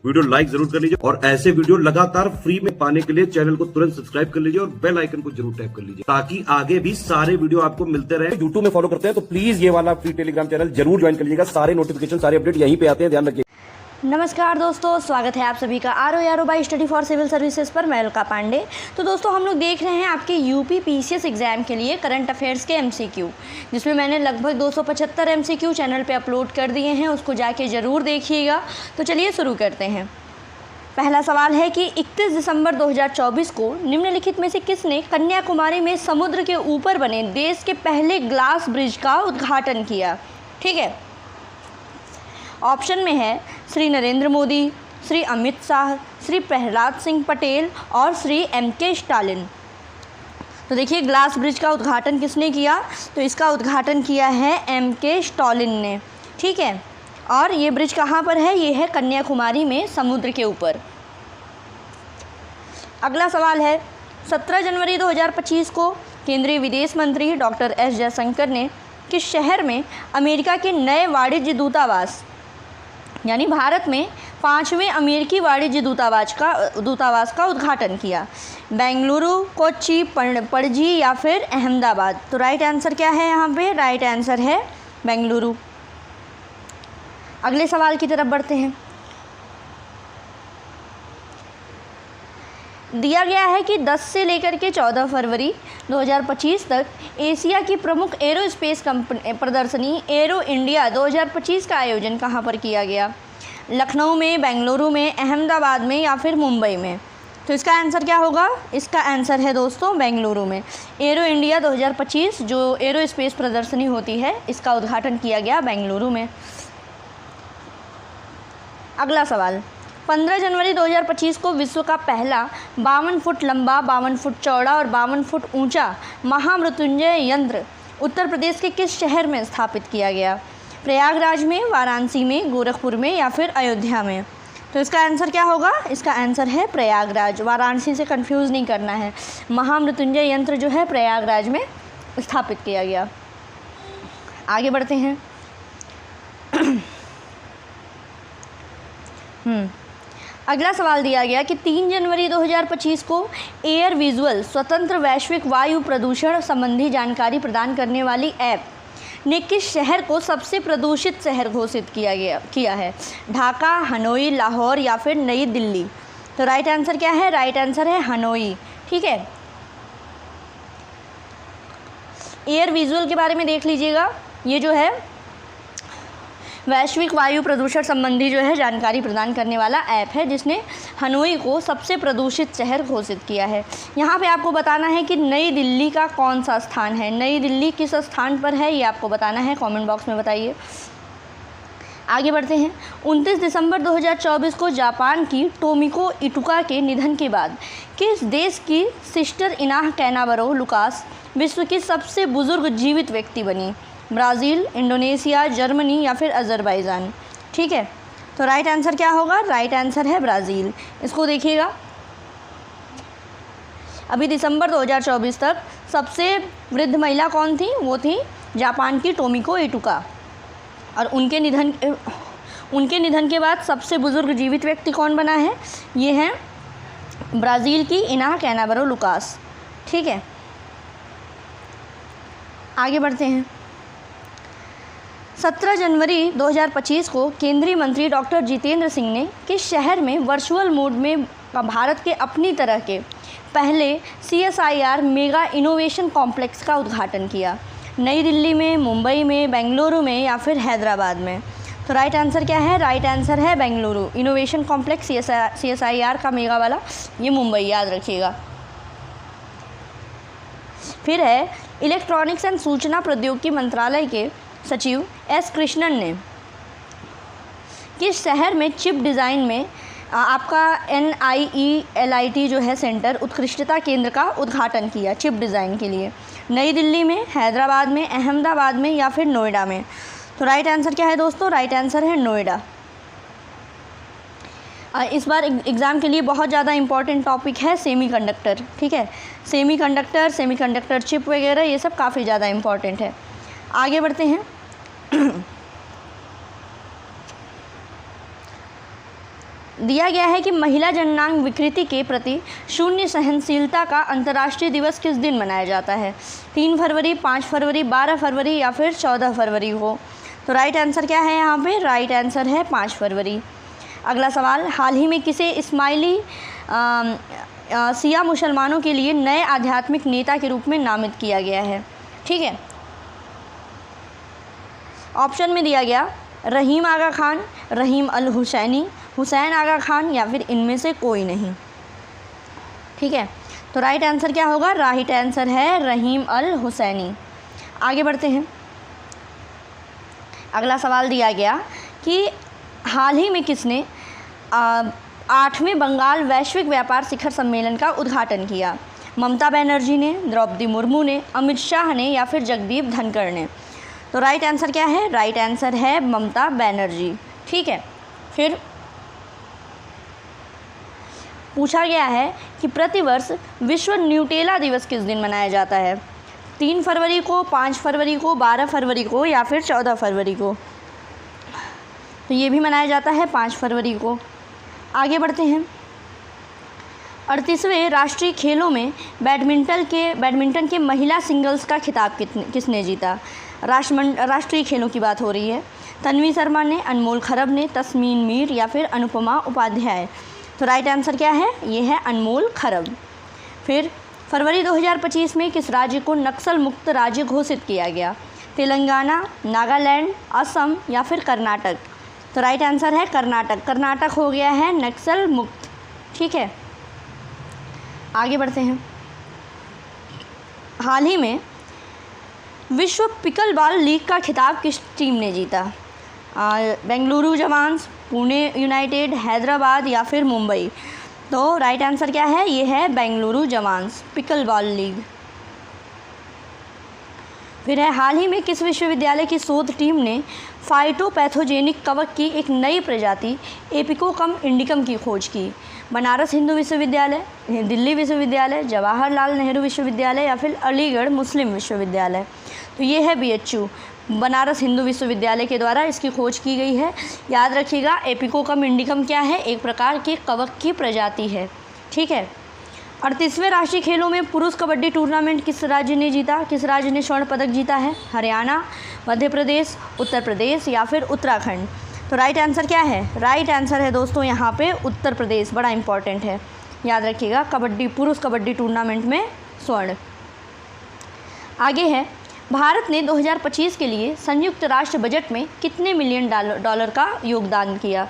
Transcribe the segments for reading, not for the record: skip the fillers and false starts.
Video like जरूर कर लीजिए और ऐसे वीडियो लगातार फ्री में पाने के लिए चैनल को तुरंत सब्सक्राइब कर लीजिए और बेल आइकन को जरूर टैप कर लीजिए ताकि आगे भी सारे वीडियो आपको मिलते रहे। यूट्यूब में फॉलो करते हैं तो प्लीज ये वाला फ्री टेलीग्राम चैनल जरूर ज्वाइन कर लीजिएगा। सारे नोटिफिकेशन सारे अपडेट यहीं पे आते हैं, ध्यान रखिए। नमस्कार दोस्तों, स्वागत है आप सभी का आर बाई स्टडी फॉर सिविल सर्विसेज पर। मैं अलका पांडे। तो दोस्तों हम लोग देख रहे हैं आपके यूपी पीसीएस एग्ज़ाम के लिए करंट अफेयर्स के एमसीक्यू, जिसमें मैंने लगभग 275 एमसीक्यू चैनल पे अपलोड कर दिए हैं, उसको जाके ज़रूर देखिएगा। तो चलिए शुरू करते हैं। पहला सवाल है कि 31 दिसंबर 2024 को निम्नलिखित में से किसने कन्याकुमारी में समुद्र के ऊपर बने देश के पहले ग्लास ब्रिज का उद्घाटन किया? ठीक है, ऑप्शन में है श्री नरेंद्र मोदी, श्री अमित शाह, श्री प्रहलाद सिंह पटेल और श्री एमके स्टालिन। तो देखिए, ग्लास ब्रिज का उद्घाटन किसने किया? तो इसका उद्घाटन किया है एमके स्टालिन ने। ठीक है, और ये ब्रिज कहाँ पर है? ये है कन्याकुमारी में समुद्र के ऊपर। अगला सवाल है, 17 जनवरी 2025 को केंद्रीय विदेश मंत्री डॉक्टर एस जयशंकर ने किस शहर में अमेरिका के नए वाणिज्य दूतावास यानी भारत में 5वें अमेरिकी वाणिज्य दूतावास का उद्घाटन किया? बेंगलुरु, कोच्चि, पणजी या फिर अहमदाबाद? तो राइट आंसर क्या है यहाँ पे? राइट आंसर है बेंगलुरु। अगले सवाल की तरफ बढ़ते हैं। दिया गया है कि 10 से लेकर के 14 फरवरी 2025 तक एशिया की प्रमुख एरोस्पेस प्रदर्शनी एरो इंडिया 2025 का आयोजन कहाँ पर किया गया? लखनऊ में, बेंगलुरु में, अहमदाबाद में या फिर मुंबई में? तो इसका आंसर क्या होगा? इसका आंसर है दोस्तों बेंगलुरु में। एरो इंडिया 2025 जो एरोस्पेस प्रदर्शनी होती है, इसका उद्घाटन किया गया बेंगलुरु में। अगला सवाल, 15 जनवरी 2025 को विश्व का पहला 52 फुट लंबा, 52 फुट चौड़ा और 52 फुट ऊंचा महामृत्युंजय यंत्र उत्तर प्रदेश के किस शहर में स्थापित किया गया? प्रयागराज में, वाराणसी में, गोरखपुर में या फिर अयोध्या में? तो इसका आंसर क्या होगा? इसका आंसर है प्रयागराज। वाराणसी से कंफ्यूज नहीं करना है। महामृत्युंजय यंत्र जो है प्रयागराज में स्थापित किया गया। आगे बढ़ते हैं। अगला सवाल दिया गया कि 3 जनवरी 2025 को एयर विजुअल स्वतंत्र वैश्विक वायु प्रदूषण संबंधी जानकारी प्रदान करने वाली ऐप ने किस शहर को सबसे प्रदूषित शहर घोषित किया है? ढाका, हनोई, लाहौर या फिर नई दिल्ली? तो राइट आंसर क्या है? राइट आंसर है हनोई। ठीक है, एयर विजुअल के बारे में देख लीजिएगा। ये जो है वैश्विक वायु प्रदूषण संबंधी जो है जानकारी प्रदान करने वाला ऐप है, जिसने हनोई को सबसे प्रदूषित शहर घोषित किया है। यहाँ पे आपको बताना है कि नई दिल्ली का कौन सा स्थान है, नई दिल्ली किस स्थान पर है, ये आपको बताना है। कमेंट बॉक्स में बताइए। आगे बढ़ते हैं। 29 दिसंबर 2024 को जापान की टोमिको इटुका के निधन के बाद किस देश की सिस्टर इनाह कैनाबरो लुकास विश्व की सबसे बुजुर्ग जीवित व्यक्ति बनी? ब्राज़ील, इंडोनेशिया, जर्मनी या फिर अज़रबैजान? ठीक है, तो राइट आंसर क्या होगा? राइट आंसर है ब्राज़ील। इसको देखिएगा, अभी दिसंबर 2024 तक सबसे वृद्ध महिला कौन थी? वो थी जापान की टोमिको इटुका। और उनके निधन के बाद सबसे बुजुर्ग जीवित व्यक्ति कौन बना है? ये हैं ब्राज़ील की इनाह कैनाबरो लुकास। ठीक है, आगे बढ़ते हैं। 17 जनवरी 2025 को केंद्रीय मंत्री डॉक्टर जितेंद्र सिंह ने किस शहर में वर्चुअल मोड में भारत के अपनी तरह के पहले CSIR मेगा इनोवेशन कॉम्प्लेक्स का उद्घाटन किया? नई दिल्ली में, मुंबई में, बेंगलुरु में या फिर हैदराबाद में? तो राइट आंसर क्या है? राइट आंसर है बेंगलुरु। इनोवेशन कॉम्प्लेक्स CSIR का मेगा वाला, ये मुंबई, याद रखिएगा। फिर है, इलेक्ट्रॉनिक्स एंड सूचना प्रौद्योगिकी मंत्रालय के सचिव एस कृष्णन ने किस शहर में चिप डिज़ाइन में आपका NIELIT जो है सेंटर उत्कृष्टता केंद्र का उद्घाटन किया चिप डिज़ाइन के लिए? नई दिल्ली में, हैदराबाद में, अहमदाबाद में या फिर नोएडा में? तो राइट आंसर क्या है दोस्तों? राइट आंसर है नोएडा। इस बार एग्ज़ाम के लिए बहुत ज़्यादा इम्पॉर्टेंट टॉपिक है सेमीकंडक्टर। ठीक है, सेमीकंडक्टर चिप वगैरह ये सब काफ़ी ज़्यादा इम्पॉर्टेंट है। आगे बढ़ते हैं। दिया गया है कि महिला जननांग विकृति के प्रति शून्य सहनशीलता का अंतर्राष्ट्रीय दिवस किस दिन मनाया जाता है? 3 फरवरी, 5 फरवरी, 12 फरवरी या फिर 14 फरवरी को? तो राइट आंसर क्या है यहाँ पे? राइट आंसर है 5 फरवरी। अगला सवाल, हाल ही में किसे इस्माइली शिया मुसलमानों के लिए नए आध्यात्मिक नेता के रूप में नामित किया गया है? ठीक है, ऑप्शन में दिया गया रहीम आगा खान, रहीम अल हुसैनी, हुसैन आगा खान या फिर इनमें से कोई नहीं। ठीक है, तो राइट आंसर क्या होगा? राइट आंसर है रहीम अल हुसैनी। आगे बढ़ते हैं। अगला सवाल दिया गया कि हाल ही में किसने 8वें बंगाल वैश्विक व्यापार शिखर सम्मेलन का उद्घाटन किया? ममता बनर्जी ने, द्रौपदी मुर्मू ने, अमित शाह ने या फिर जगदीप धनखड़ ने? तो राइट आंसर क्या है? राइट आंसर है ममता बनर्जी। ठीक है, फिर पूछा गया है कि प्रतिवर्ष विश्व न्यूटेला दिवस किस दिन मनाया जाता है? 3 फरवरी को, 5 फरवरी को, 12 फरवरी को या फिर 14 फरवरी को? तो ये भी मनाया जाता है 5 फरवरी को। आगे बढ़ते हैं। 38वें राष्ट्रीय खेलों में बैडमिंटन के महिला सिंगल्स का खिताब किसने जीता? राष्ट्रीय खेलों की बात हो रही है। तन्वी शर्मा ने, अनमोल खरब ने, तस्मीन मीर या फिर अनुपमा उपाध्याय? तो राइट आंसर क्या है? ये है अनमोल खरब। फिर फरवरी 2025 में किस राज्य को नक्सल मुक्त राज्य घोषित किया गया? तेलंगाना, नागालैंड, असम या फिर कर्नाटक? तो राइट आंसर है कर्नाटक। कर्नाटक हो गया है नक्सल मुक्त। ठीक है, आगे बढ़ते हैं। हाल ही में विश्व पिकलबॉल लीग का खिताब किस टीम ने जीता? बेंगलुरु जवान्स, पुणे यूनाइटेड, हैदराबाद या फिर मुंबई? तो राइट आंसर क्या है? ये है बेंगलुरु जवान्स पिकलबॉल लीग। फिर है, हाल ही में किस विश्वविद्यालय की शोध टीम ने फाइटोपैथोजेनिक कवक की एक नई प्रजाति एपिकोकम इंडिकम की खोज की? बनारस हिंदू विश्वविद्यालय, दिल्ली विश्वविद्यालय, जवाहरलाल नेहरू विश्वविद्यालय या फिर अलीगढ़ मुस्लिम विश्वविद्यालय? तो ये है BHU, बनारस हिंदू विश्वविद्यालय के द्वारा इसकी खोज की गई है। याद रखिएगा, एपिकोकम इंडिकम क्या है? एक प्रकार के कवक की प्रजाति है। ठीक है, 38वें राष्ट्रीय खेलों में पुरुष कबड्डी टूर्नामेंट किस राज्य ने जीता? किस राज्य ने स्वर्ण पदक जीता है? हरियाणा, मध्य प्रदेश, उत्तर प्रदेश या फिर उत्तराखंड? तो राइट आंसर क्या है? राइट आंसर है दोस्तों यहाँ पे उत्तर प्रदेश। बड़ा इंपॉर्टेंट है, याद रखिएगा, पुरुष कबड्डी टूर्नामेंट में स्वर्ण। आगे है, भारत ने 2025 के लिए संयुक्त राष्ट्र बजट में कितने मिलियन डॉलर का योगदान किया?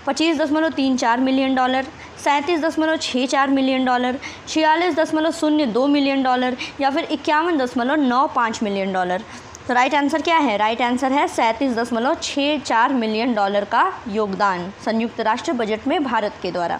25.34 million dollar, 37.64 million dollar, 46.02 million dollar या फिर 51.95 मिलियन डॉलर? तो राइट आंसर क्या है? राइट आंसर है 37.64 मिलियन डॉलर का योगदान संयुक्त राष्ट्र बजट में भारत के द्वारा।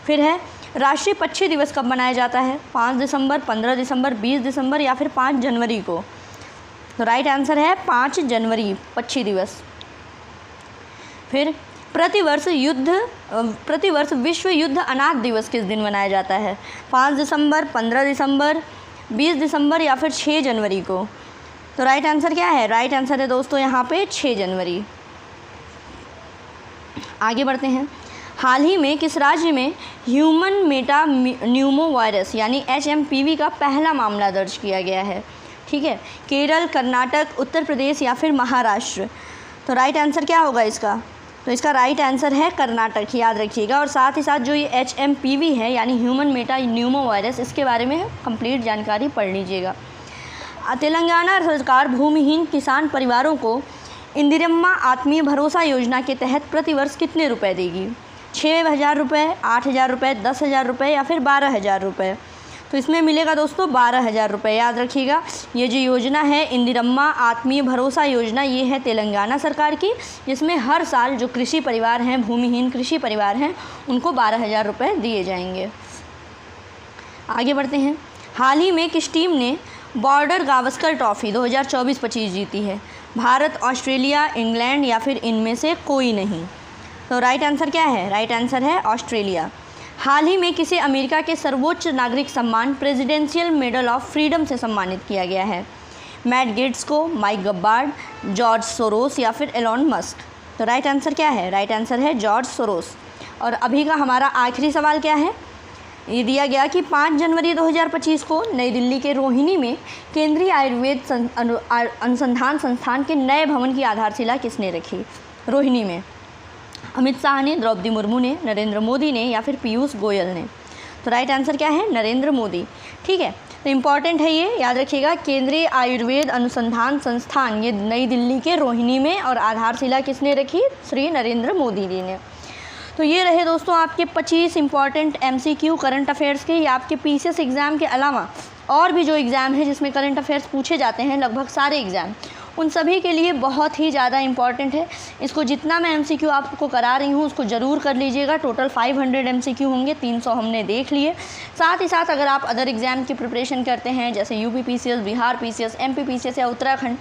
फिर है, राष्ट्रीय पक्षी दिवस कब मनाया जाता है? 5 दिसंबर, 15 दिसंबर, 20 दिसंबर या फिर 5 जनवरी को? तो राइट आंसर है 5 जनवरी पक्षी दिवस। फिर प्रतिवर्ष विश्व युद्ध अनाथ दिवस किस दिन मनाया जाता है? 5 दिसंबर, 15 दिसंबर, 20 दिसंबर या फिर 6 जनवरी को? तो राइट आंसर क्या है? राइट आंसर है दोस्तों यहाँ पे 6 जनवरी। आगे बढ़ते हैं। हाल ही में किस राज्य में ह्यूमन मेटा न्यूमो वायरस यानी HMPV का पहला मामला दर्ज किया गया है? ठीक है, केरल, कर्नाटक, उत्तर प्रदेश या फिर महाराष्ट्र? तो राइट आंसर क्या होगा इसका? तो इसका राइट आंसर है कर्नाटक, याद रखिएगा। और साथ ही साथ जो ये HMPV है यानी ह्यूमन मेटा न्यूमो वायरस, इसके बारे में कंप्लीट जानकारी पढ़ लीजिएगा। तेलंगाना सरकार भूमिहीन किसान परिवारों को इंदिरम्मा आत्मीय भरोसा योजना के तहत प्रतिवर्ष कितने रुपए देगी? 6,000 रुपये, 8,000 रुपये, 10,000 रुपये या फिर 12,000 रुपये? तो इसमें मिलेगा दोस्तों 12,000 रुपये। याद रखिएगा, ये जो योजना है इंदिरम्मा आत्मीय भरोसा योजना, ये है तेलंगाना सरकार की, जिसमें हर साल जो कृषि परिवार हैं, भूमिहीन कृषि परिवार हैं, उनको 12,000 रुपये दिए जाएंगे। आगे बढ़ते हैं। हाल ही में किस टीम ने बॉर्डर गावस्कर ट्रॉफी 2024-25 जीती है? भारत, ऑस्ट्रेलिया, इंग्लैंड या फिर इनमें से कोई नहीं? तो राइट आंसर क्या है? राइट आंसर है ऑस्ट्रेलिया। हाल ही में किसे अमेरिका के सर्वोच्च नागरिक सम्मान प्रेसिडेंशियल मेडल ऑफ फ्रीडम से सम्मानित किया गया है? मैट गेट्स को, माइक गब्बार्ड, जॉर्ज सोरोस या फिर एलोन मस्क? तो राइट आंसर क्या है? राइट आंसर है जॉर्ज सोरोस। और अभी का हमारा आखिरी सवाल क्या है, ये दिया गया कि 5 जनवरी 2025 को नई दिल्ली के रोहिणी में केंद्रीय आयुर्वेद अनुसंधान संस्थान के नए भवन की आधारशिला किसने रखी। रोहिणी में अमित शाह ने, द्रौपदी मुर्मू ने, नरेंद्र मोदी ने या फिर पीयूष गोयल ने। तो राइट आंसर क्या है, नरेंद्र मोदी। ठीक है, तो इम्पॉर्टेंट है ये, याद रखिएगा, केंद्रीय आयुर्वेद अनुसंधान संस्थान ये नई दिल्ली के रोहिणी में, और आधारशिला किसने रखी, श्री नरेंद्र मोदी जी ने। तो ये रहे दोस्तों आपके 25 इंपॉर्टेंट MCQ करंट अफेयर्स के। या आपके PCS एग्ज़ाम के अलावा और भी जो एग्ज़ाम है जिसमें करंट अफेयर्स पूछे जाते हैं, लगभग सारे एग्ज़ाम, उन सभी के लिए बहुत ही ज़्यादा इंपॉर्टेंट है। इसको जितना मैं MCQ आपको करा रही हूँ उसको ज़रूर कर लीजिएगा। टोटल 500 MCQ होंगे, 300 हमने देख लिए। साथ ही साथ अगर आप अदर एग्ज़ाम की प्रिपरेशन करते हैं जैसे UP PCS, Bihar PCS, MP PCS या उत्तराखंड,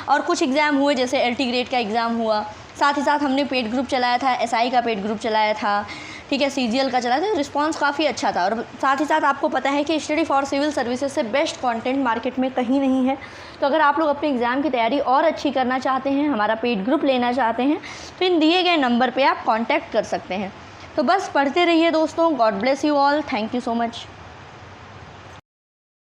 और कुछ एग्ज़ाम हुए जैसे LT ग्रेड का एग्ज़ाम हुआ, साथ ही साथ हमने पेड ग्रुप चलाया था, SI का पेड ग्रुप चलाया था, ठीक है, CGL का चलाया था, रिस्पांस काफ़ी अच्छा था। और साथ ही साथ आपको पता है कि स्टडी फॉर सिविल सर्विसेज से बेस्ट कंटेंट मार्केट में कहीं नहीं है। तो अगर आप लोग अपने एग्ज़ाम की तैयारी और अच्छी करना चाहते हैं, हमारा पेड ग्रुप लेना चाहते हैं, तो इन दिए गए नंबर पे आप कांटेक्ट कर सकते हैं। तो बस पढ़ते रहिए दोस्तों। God bless you all. Thank you so much.